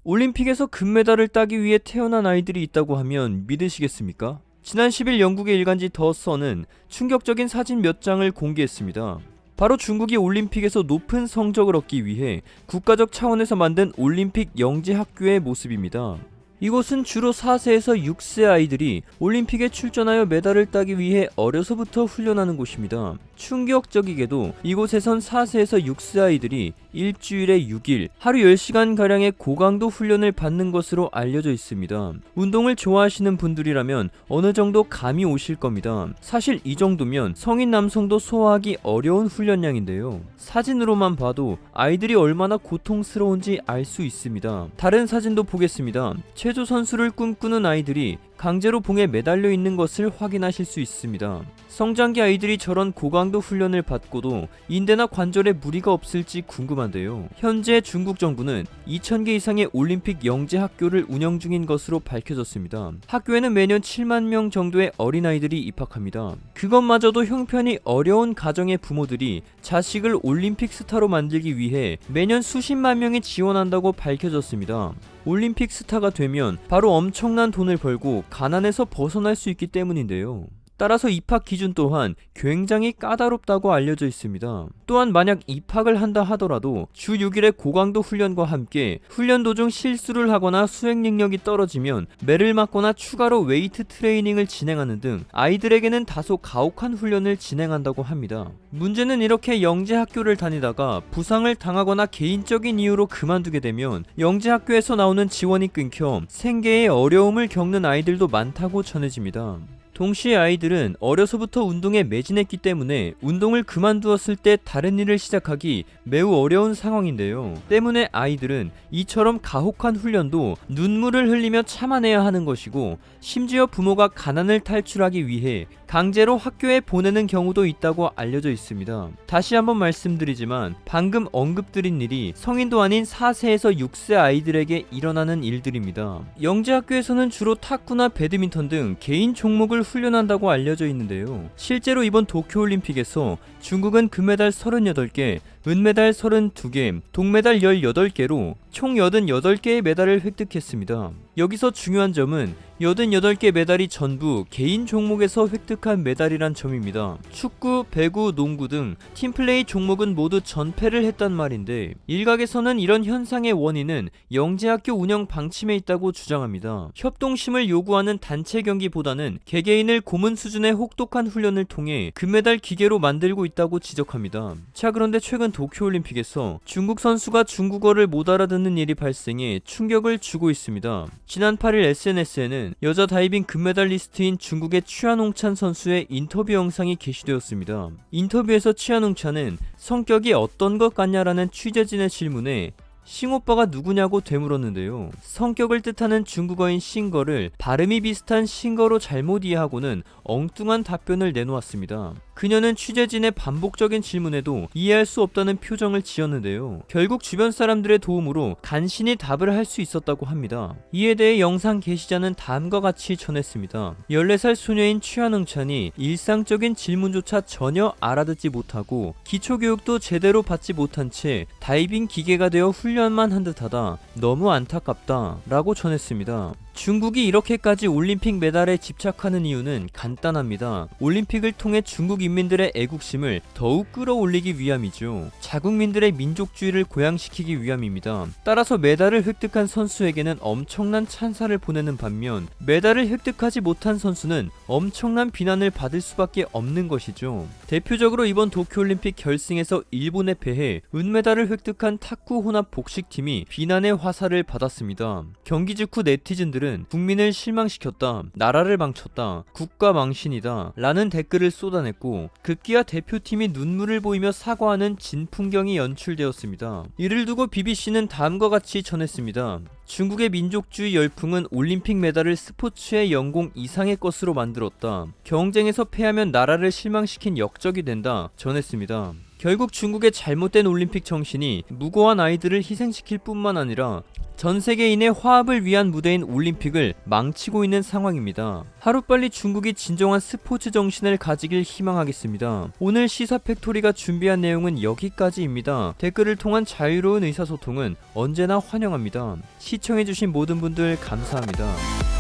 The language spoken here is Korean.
올림픽에서 금메달을 따기 위해 태어난 아이들이 있다고 하면 믿으시겠습니까? 지난 10일 영국의 일간지 더 선은 충격적인 사진 몇 장을 공개했습니다. 바로 중국이 올림픽에서 높은 성적을 얻기 위해 국가적 차원에서 만든 올림픽 영재학교의 모습입니다. 이곳은 주로 4세에서 6세 아이들이 올림픽에 출전하여 메달을 따기 위해 어려서부터 훈련하는 곳입니다. 충격적이게도 이곳에선 4세에서 6세 아이들이 일주일에 6일, 하루 10시간가량의 고강도 훈련을 받는 것으로 알려져 있습니다. 운동을 좋아하시는 분들이라면 어느 정도 감이 오실 겁니다. 사실 이 정도면 성인 남성도 소화하기 어려운 훈련량인데요. 사진으로만 봐도 아이들이 얼마나 고통스러운지 알 수 있습니다. 다른 사진도 보겠습니다. 체조 선수를 꿈꾸는 아이들이 강제로 봉에 매달려 있는 것을 확인하실 수 있습니다. 성장기 아이들이 저런 고강도 훈련을 받고도 인대나 관절에 무리가 없을지 궁금한데요. 현재 중국 정부는 2,000개 이상의 올림픽 영재 학교를 운영 중인 것으로 밝혀졌습니다. 학교에는 매년 7만 명 정도의 어린아이들이 입학합니다. 그것마저도 형편이 어려운 가정의 부모들이 자식을 올림픽 스타로 만들기 위해 매년 수십만 명이 지원한다고 밝혀졌습니다. 올림픽 스타가 되면 바로 엄청난 돈을 벌고 가난에서 벗어날 수 있기 때문인데요. 따라서 입학 기준 또한 굉장히 까다롭다고 알려져 있습니다. 또한 만약 입학을 한다 하더라도 주 6일의 고강도 훈련과 함께 훈련 도중 실수를 하거나 수행 능력이 떨어지면 매를 맞거나 추가로 웨이트 트레이닝을 진행하는 등 아이들에게는 다소 가혹한 훈련을 진행한다고 합니다. 문제는 이렇게 영재 학교를 다니다가 부상을 당하거나 개인적인 이유로 그만두게 되면 영재 학교에서 나오는 지원이 끊겨 생계에 어려움을 겪는 아이들도 많다고 전해집니다. 동시에 아이들은 어려서부터 운동에 매진했기 때문에 운동을 그만두었을 때 다른 일을 시작하기 매우 어려운 상황인데요. 때문에 아이들은 이처럼 가혹한 훈련도 눈물을 흘리며 참아내야 하는 것이고, 심지어 부모가 가난을 탈출하기 위해 강제로 학교에 보내는 경우도 있다고 알려져 있습니다. 다시 한번 말씀드리지만 방금 언급드린 일이 성인도 아닌 4세에서 6세 아이들에게 일어나는 일들입니다. 영재학교에서는 주로 탁구나 배드민턴 등 개인 종목을 훈련한다고 알려져 있는데요. 실제로 이번 도쿄올림픽에서 중국은 금메달 38개, 은메달 32개, 동메달 18개로 총 88개의 메달을 획득했습니다. 여기서 중요한 점은 88개 메달이 전부 개인 종목에서 획득한 메달이란 점입니다. 축구, 배구, 농구 등 팀플레이 종목은 모두 전패를 했단 말인데, 일각에서는 이런 현상의 원인은 영재학교 운영 방침에 있다고 주장합니다. 협동심을 요구하는 단체 경기보다는 개개인을 고문 수준의 혹독한 훈련을 통해 금메달 기계로 만들고 있다고 지적합니다. 자, 그런데 최근 도쿄올림픽에서 중국 선수가 중국어를 못 알아듣는 일이 발생해 충격을 주고 있습니다. 지난 8일 SNS에는 여자 다이빙 금메달리스트인 중국의 취안홍찬 선수의 인터뷰 영상이 게시되었습니다. 인터뷰에서 취안홍찬은 성격이 어떤 것 같냐라는 취재진의 질문에 싱오빠가 누구냐고 되물었는데요. 성격을 뜻하는 중국어인 싱거를 발음이 비슷한 싱거로 잘못 이해하고는 엉뚱한 답변을 내놓았습니다. 그녀는 취재진의 반복적인 질문에도 이해할 수 없다는 표정을 지었는데요. 결국 주변 사람들의 도움으로 간신히 답을 할 수 있었다고 합니다. 이에 대해 영상 게시자는 다음과 같이 전했습니다. 14살 소녀인 취안흥찬이 일상적인 질문조차 전혀 알아듣지 못하고 기초교육도 제대로 받지 못한 채 다이빙 기계가 되어 훈련만 한 듯하다. 너무 안타깝다 라고 전했습니다. 중국이 이렇게까지 올림픽 메달에 집착하는 이유는 간단합니다. 올림픽을 통해 중국 인민들의 애국심을 더욱 끌어올리기 위함이죠. 자국민들의 민족주의를 고양시키기 위함입니다. 따라서 메달을 획득한 선수에게는 엄청난 찬사를 보내는 반면, 메달을 획득하지 못한 선수는 엄청난 비난을 받을 수밖에 없는 것이죠. 대표적으로 이번 도쿄올림픽 결승에서 일본에 패해 은메달을 획득한 탁구 혼합 복식팀이 비난의 화살을 받았습니다. 경기 직후 네티즌들은 국민을 실망시켰다, 나라를 망쳤다, 국가 망신이다 라는 댓글을 쏟아냈고, 급기야 대표팀이 눈물을 보이며 사과하는 진풍경이 연출되었습니다. 이를 두고 BBC는 다음과 같이 전했습니다. 중국의 민족주의 열풍은 올림픽 메달을 스포츠의 영공 이상의 것으로 만들었다. 경쟁에서 패하면 나라를 실망시킨 역적이 된다 전했습니다. 결국 중국의 잘못된 올림픽 정신이 무고한 아이들을 희생시킬 뿐만 아니라 전 세계인의 화합을 위한 무대인 올림픽을 망치고 있는 상황입니다. 하루빨리 중국이 진정한 스포츠 정신을 가지길 희망하겠습니다. 오늘 시사 팩토리가 준비한 내용은 여기까지입니다. 댓글을 통한 자유로운 의사소통은 언제나 환영합니다. 시청해주신 모든 분들 감사합니다.